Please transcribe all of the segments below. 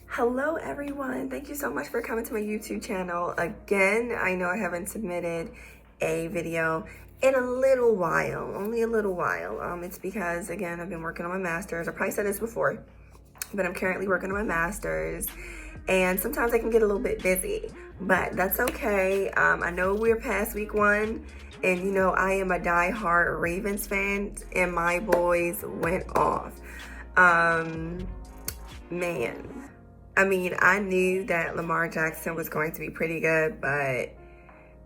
Hello everyone, thank you so much for coming to my YouTube channel again. I know I haven't submitted a video in a little while, only a little while. It's because, again, I've been working on my master's. I probably said this before, but I'm currently working on my master's, and sometimes I can get a little bit busy, but that's okay. I know we're past week 1, and you know I am a die-hard Ravens fan, and my boys went off. Man, I mean, I knew that Lamar Jackson was going to be pretty good, but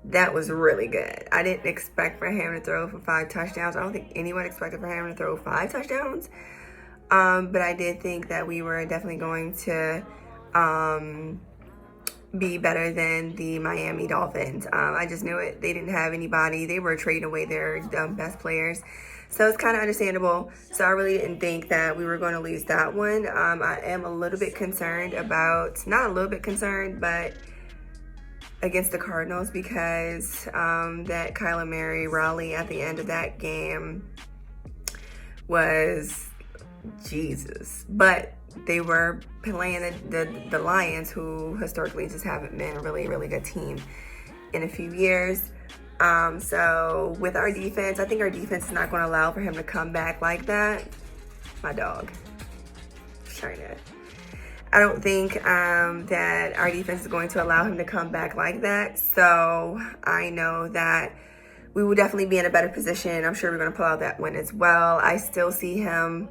that was really good. I didn't expect for him to throw for 5 touchdowns. I don't think anyone expected for him to throw 5 touchdowns. But I did think that we were definitely going to be better than the Miami Dolphins. I just knew it. They didn't have anybody. They were trading away their best players. So it's kind of understandable. So I really didn't think that we were going to lose that one. I am a little bit concerned about, not a little bit concerned, but against the Cardinals, because that Kyler Murray rally at the end of that game was Jesus. But they were playing the Lions, who historically just haven't been a really, really good team in a few years. So with our defense, I think our defense is not going to allow for him to come back like that. My dog, China. I don't think that our defense is going to allow him to come back like that. So I know that we will definitely be in a better position. I'm sure we're going to pull out that win as well. I still see him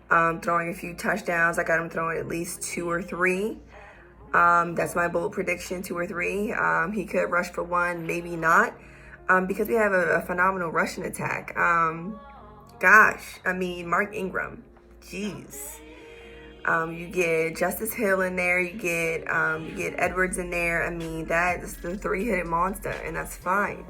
throwing a few touchdowns. I got him throwing at least 2 or 3. That's my bold prediction, 2 or 3. He could rush for 1, maybe not. Because we have a phenomenal rushing attack. Gosh, I mean, Mark Ingram, jeez. You get Justice Hill in there, you get Edwards in there. I mean, that's the 3-headed monster, and that's fine.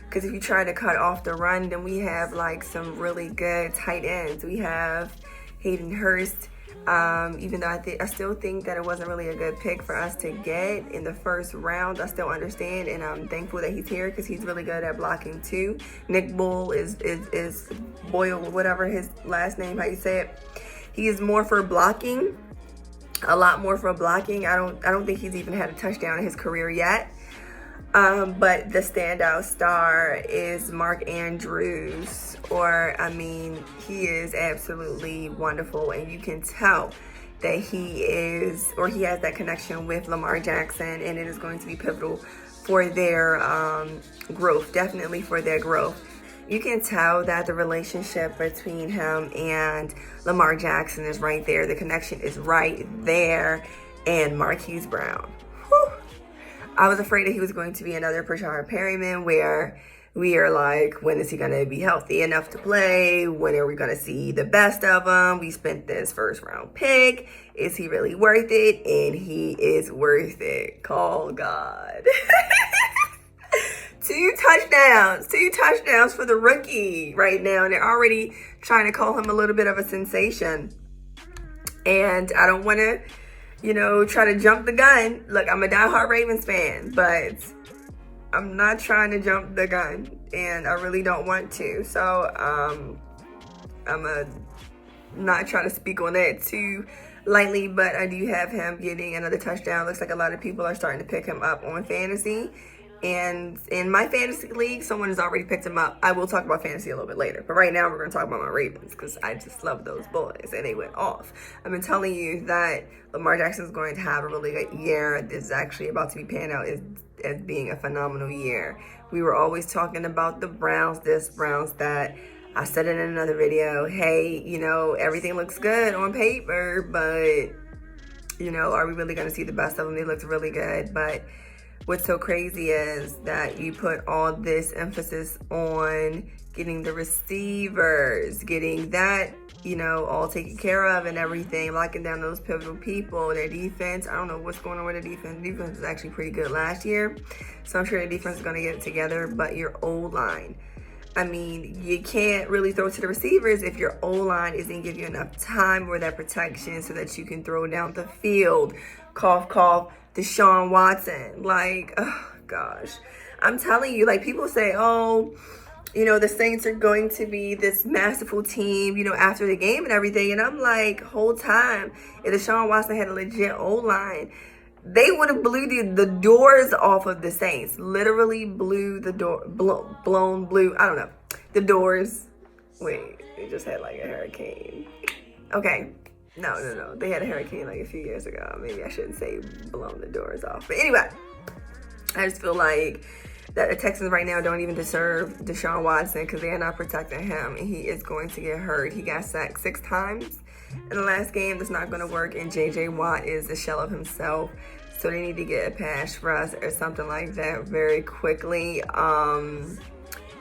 Because if you try to cut off the run, then we have like some really good tight ends. We have Hayden Hurst. Even though I still think that it wasn't really a good pick for us to get in the first round, I still understand, and I'm thankful that he's here because he's really good at blocking too. Nick Bull is Boyle, whatever his last name, how you say it. He is more for blocking, a lot more for blocking. I don't think he's even had a touchdown in his career yet. But the standout star is Mark Andrews, I mean, he is absolutely wonderful, and you can tell that he has that connection with Lamar Jackson, and it is going to be pivotal for their growth, definitely for their growth. You can tell that the relationship between him and Lamar Jackson is right there. The connection is right there, and Marquise Brown. Whew. I was afraid that he was going to be another Brashard Perryman, where we are like, when is he going to be healthy enough to play? When are we going to see the best of him? We spent this first round pick. Is he really worth it? And he is worth it. Call God. 2 touchdowns for the rookie right now. And they're already trying to call him a little bit of a sensation. And I don't want to, try to jump the gun. Look, I'm a diehard Ravens fan, but I'm not trying to jump the gun, and I really don't want to. So I'm not trying to speak on that too lightly, but I do have him getting another touchdown. Looks like a lot of people are starting to pick him up on fantasy. And in my fantasy league, someone has already picked him up. I will talk about fantasy a little bit later. But right now, we're going to talk about my Ravens because I just love those boys, and they went off. I've been telling you that Lamar Jackson is going to have a really good year. This is actually about to be panned out as being a phenomenal year. We were always talking about the Browns, Browns that. I said it in another video. Hey, everything looks good on paper, but, are we really going to see the best of them? They looked really good, but what's so crazy is that you put all this emphasis on getting the receivers, getting that, all taken care of and everything, locking down those pivotal people. Their defense, I don't know what's going on with the defense. The defense was actually pretty good last year, so I'm sure the defense is going to get it together. But your O-line, I mean, you can't really throw to the receivers if your O-line isn't giving you enough time or that protection so that you can throw down the field. Cough, cough, Deshaun Watson. Like, oh, gosh. I'm telling you, like, people say, oh, the Saints are going to be this masterful team, after the game and everything. And I'm like, whole time, if Deshaun Watson had a legit O-line, they would have blew the doors off of the Saints. Literally blew the door, I don't know, the doors. Wait, they just had like a hurricane. Okay. No. They had a hurricane like a few years ago. Maybe I shouldn't say blown the doors off. But anyway, I just feel like that the Texans right now don't even deserve Deshaun Watson because they are not protecting him, and he is going to get hurt. He got sacked 6 times in the last game. That's not going to work, and J.J. Watt is a shell of himself, so they need to get a pass rush or something like that very quickly.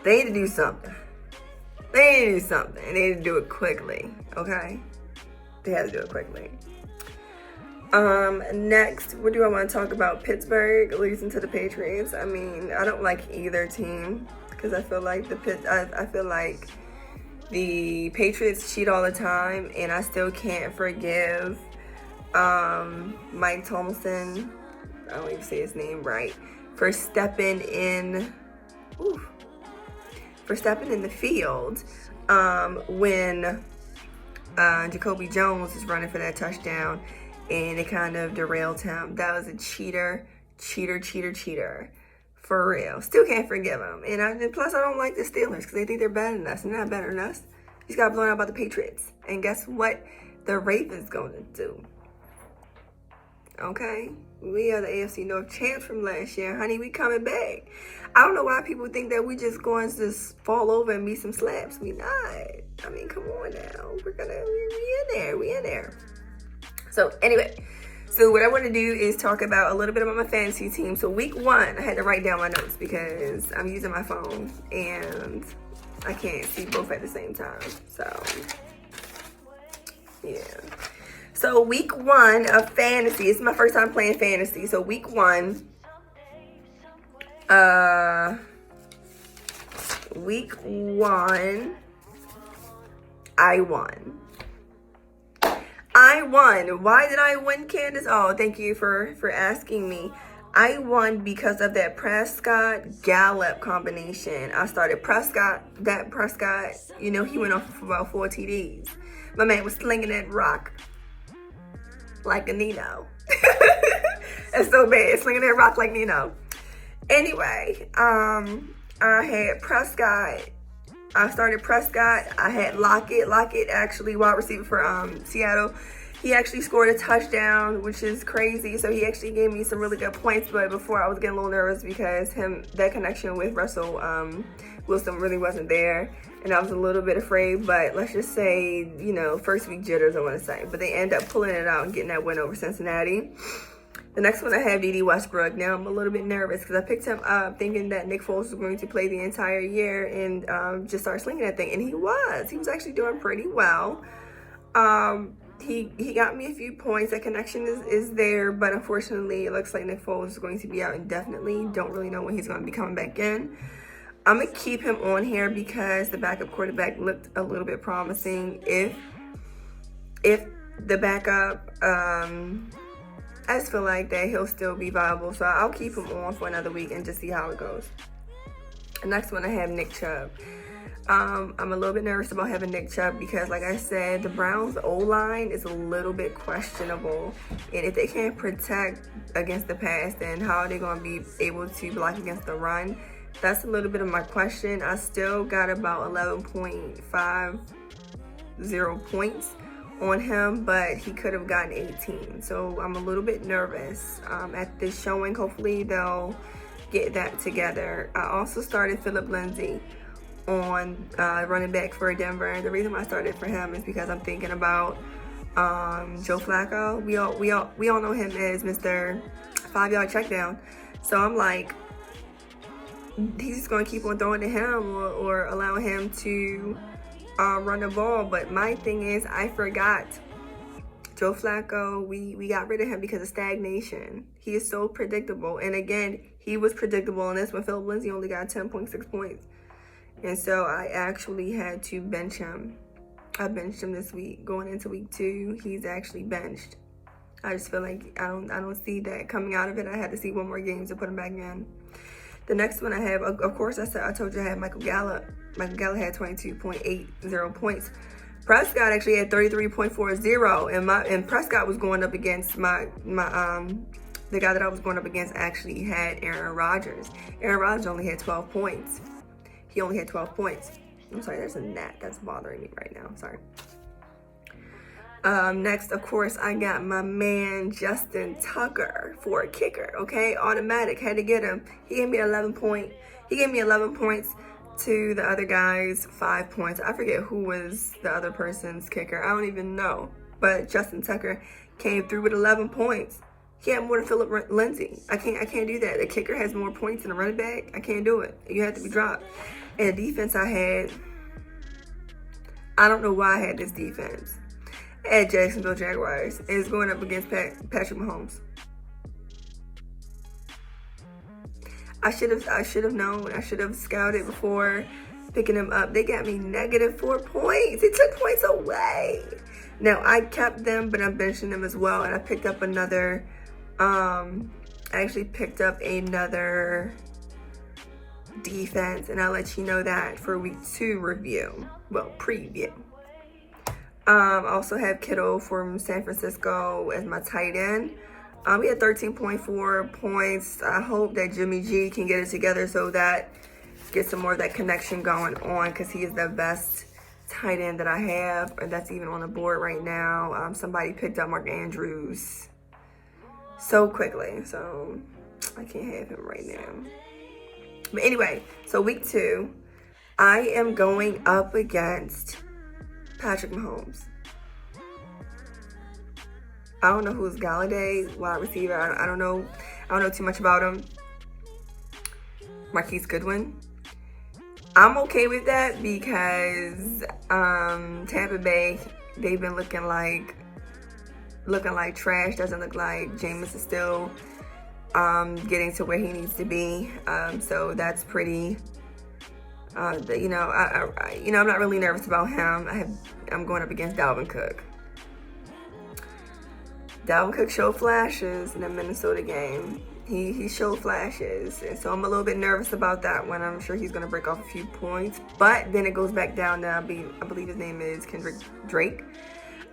They need to do something. They need to do it quickly, okay? They have to do it quickly. Next, what do I want to talk about? Pittsburgh losing to the Patriots. I mean, I don't like either team because I feel like I feel like the Patriots cheat all the time, and I still can't forgive Mike Tomlinson. I don't even say his name right for stepping in the field when Jacoby Jones was running for that touchdown. And it kind of derailed him. That was a cheater. For real. Still can't forgive him. And plus, I don't like the Steelers because they think they're better than us. And they're not better than us. Just got blown out by the Patriots. And guess what the Ravens going to do? Okay? We are the AFC North champs from last year. Honey, we coming back. I don't know why people think that we just going to just fall over and meet some slaps. We not. I mean, come on now. We in there. So anyway, what I want to do is talk about a little bit about my fantasy team. So week 1, I had to write down my notes because I'm using my phone and I can't see both at the same time. So yeah. So week 1 of fantasy. This is my first time playing fantasy. So week 1, I won. Why did I win, Candace? Oh, thank you for asking me. I won because of that Prescott-Gallup combination. I started Prescott. He went off for about 4 TDs. My man was slinging that rock like a Nino. That's so bad, slinging that rock like Nino. Anyway, I had Prescott. I started Prescott. I had Lockett. Lockett actually wide receiver for Seattle. He actually scored a touchdown, which is crazy. So he actually gave me some really good points. But before I was getting a little nervous because that connection with Russell Wilson really wasn't there. And I was a little bit afraid. But let's just say, first week jitters, I want to say. But they end up pulling it out and getting that win over Cincinnati. The next one I have D.D. Westbrook. Now I'm a little bit nervous because I picked him up thinking that Nick Foles was going to play the entire year and just start slinging that thing. And he was. He was actually doing pretty well. He got me a few points. That connection is there, but unfortunately it looks like Nick Foles is going to be out indefinitely. Don't really know when he's going to be coming back in. I'm going to keep him on here because the backup quarterback looked a little bit promising. If the backup... I just feel like that he'll still be viable. So I'll keep him on for another week and just see how it goes. The next one I have Nick Chubb. I'm a little bit nervous about having Nick Chubb because, like I said, the Browns' O-line is a little bit questionable. And if they can't protect against the pass, then how are they going to be able to block against the run? That's a little bit of my question. I still got about 11.50 points on him, but he could have gotten 18. So I'm a little bit nervous at this showing. Hopefully they'll get that together. I also started Phillip Lindsay on running back for Denver. The reason why I started for him is because I'm thinking about Joe Flacco. We all know him as Mr. 5-yard check down. So I'm like, he's just going to keep on throwing to him or allowing him to run the ball. But my thing is, I forgot Joe Flacco. We got rid of him because of stagnation. He is so predictable. And again, he was predictable in this one. Phillip Lindsay only got 10.6 points. And so I actually had to bench him. I benched him this week. Going into week 2, he's actually benched. I just feel like I don't see that coming out of it. I had to see one more game to put him back in. The next one I have, of course, I told you I had Michael Gallup. Michael Gallup had 22.80 points. Prescott actually had 33.40, and Prescott was going up against the guy that I was going up against actually had Aaron Rodgers. Aaron Rodgers only had 12 points. He only had 12 points. I'm sorry, there's a gnat that's bothering me right now. Sorry. Next, of course, I got my man Justin Tucker for a kicker. Okay, automatic, had to get him. He gave me 11 points to the other guy's 5 points. I forget who was the other person's kicker. I don't even know. But Justin Tucker came through with 11 points. He had more than Philip Lindsay. I can't do that. The kicker has more points than a running back. I can't do it. You have to be dropped. And the defense I had, I don't know why I had this defense. At Jacksonville Jaguars is going up against Patrick Mahomes. I should have known. I should have scouted before picking him up. They got me -4 points. They took points away. Now I kept them, but I'm benching them as well. And I picked up another. I actually picked up another defense, and I'll let you know that for week 2 review. Well, preview. I also have Kittle from San Francisco as my tight end. He had 13.4 points. I hope that Jimmy G can get it together so that gets some more of that connection going on, because he is the best tight end that I have, and that's even on the board right now. Somebody picked up Mark Andrews so quickly, so I can't have him right now. But anyway, so week 2, I am going up against Patrick Mahomes. I don't know who's Galladay, wide receiver. I don't know too much about him. Marquise Goodwin. I'm okay with that because Tampa Bay, they've been looking like trash. Doesn't look like Jameis is still getting to where he needs to be. So that's pretty. I'm not really nervous about him. I'm going up against Dalvin Cook. Dalvin Cook showed flashes in the Minnesota game. He showed flashes, and so I'm a little bit nervous about that one. I'm sure he's going to break off a few points, but then it goes back down to, I believe his name is Kendrick Drake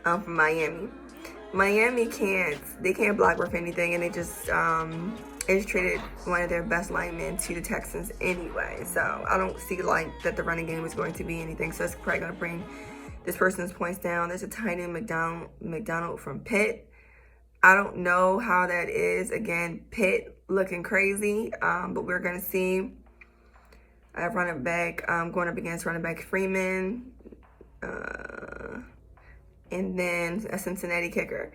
from Miami. Miami can't block worth anything, and they just traded one of their best linemen to the Texans anyway. So I don't see that the running game is going to be anything. So it's probably going to bring this person's points down. There's a tight end McDonald from Pitt. I don't know how that is. Again, Pitt looking crazy, but we're going to see. I have running back going up against running back Freeman, and then a Cincinnati kicker.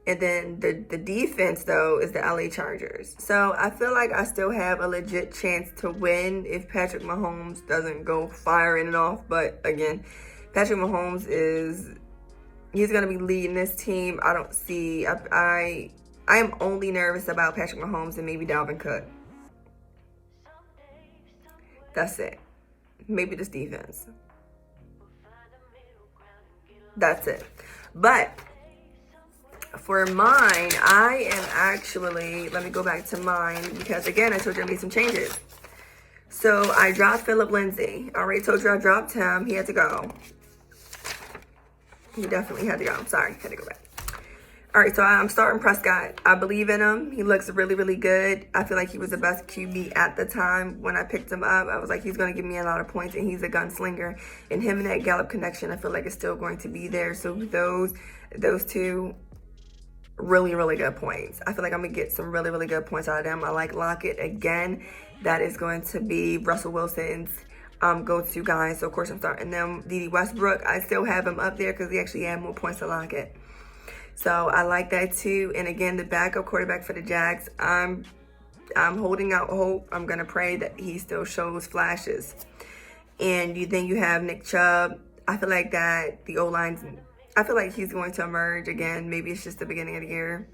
And then the defense, though, is the LA Chargers. So I feel like I still have a legit chance to win if Patrick Mahomes doesn't go firing it off. But again, Patrick Mahomes he's going to be leading this team. I don't see, I am only nervous about Patrick Mahomes and maybe Dalvin Cook. That's it. Maybe this defense. That's it. But for mine, I am actually, let me go back to mine because again, I told you I made some changes. So I dropped Philip Lindsay. I already told you I dropped him. He had to go. He definitely had to go. I'm sorry, had to go back. All right, so I'm starting Prescott. I believe in him. He looks really, really good. I feel like he was the best QB at the time when I picked him up. I was like, he's going to give me a lot of points, and he's a gunslinger. And him and that Gallup connection, I feel like it's still going to be there. So those two, really, really good points. I feel like I'm going to get some really, really good points out of them. I like Lockett. Again, that is going to be Russell Wilson's go-to guy. So, of course, I'm starting them. D.D. Westbrook, I still have him up there because he actually had more points to Lockett. So, I like that, too. And, again, the backup quarterback for the Jags, I'm holding out hope. I'm going to pray that he still shows flashes. And then you have Nick Chubb. I feel like that the O-line's, I feel like he's going to emerge again. Maybe it's just the beginning of the year.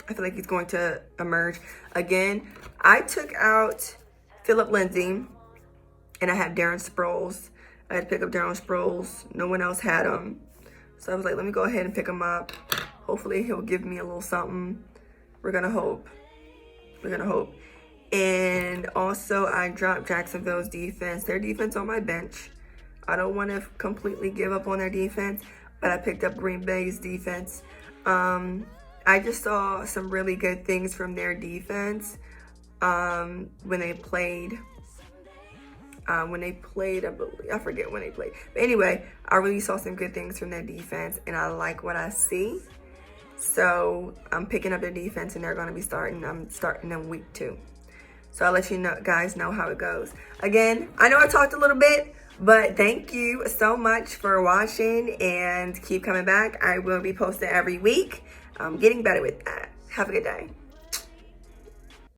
I feel like he's going to emerge. Again, I took out Philip Lindsay, and I have Darren Sproles. I had to pick up Darren Sproles. No one else had him. So I was like, let me go ahead and pick him up. Hopefully he'll give me a little something. We're going to hope. We're going to hope. And also, I dropped Jacksonville's defense. Their defense on my bench. I don't want to completely give up on their defense, but I picked up Green Bay's defense. I just saw some really good things from their defense when they played. I believe, I forget when they played. But anyway, I really saw some good things from their defense, and I like what I see. So I'm picking up their defense, and they're going to be starting. I'm starting them week 2. So I'll let you guys know how it goes. Again, I know I talked a little bit, but thank you so much for watching, and keep coming back. I will be posting every week. I'm getting better with that. Have a good day.